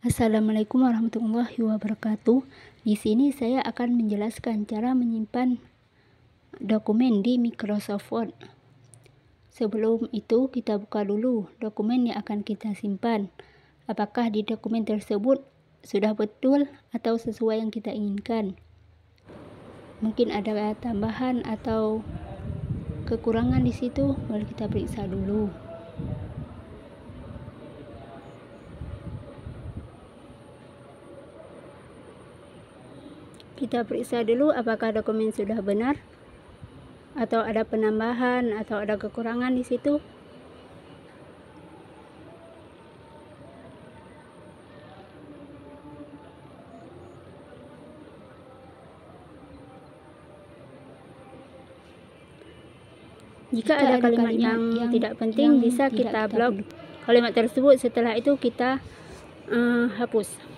Assalamualaikum warahmatullahi wabarakatuh. Di sini saya akan menjelaskan cara menyimpan dokumen di Microsoft Word. Sebelum itu kita buka dulu dokumen yang akan kita simpan. Apakah di dokumen tersebut sudah betul atau sesuai yang kita inginkan? Mungkin ada tambahan atau kekurangan di situ, boleh kita periksa dulu. Kita periksa dulu apakah dokumen sudah benar atau ada penambahan atau ada kekurangan di situ. Jika ada kalimat yang tidak penting bisa kita blok kalimat tersebut. Setelah itu kita hapus.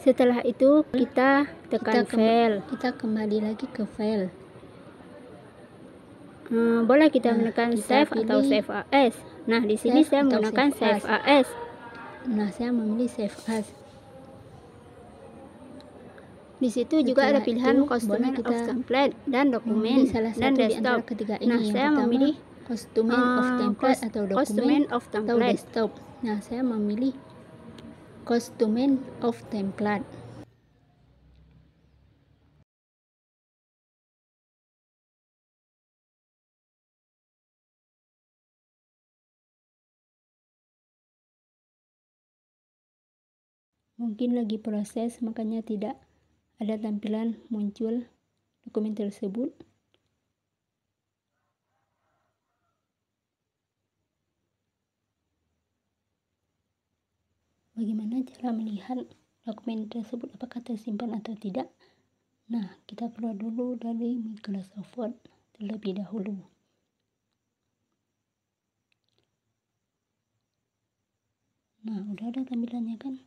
Setelah itu kita tekan file. Kita kembali lagi ke file. Boleh kita menekan save atau save as. Nah, di sini saya menggunakan save as. Nah, saya memilih save as. Di situ juga ada pilihan custom of template dan dokumen dan desktop. Nah, saya memilih custom of template atau dokumen atau desktop. Nah, saya memilih custom of template. Mungkin lagi proses, makanya tidak ada tampilan muncul dokumen tersebut. Bagaimana cara melihat dokumen tersebut apakah tersimpan atau tidak? Nah, kita keluar dulu dari Microsoft Word terlebih dahulu. Nah, udah ada tampilannya kan?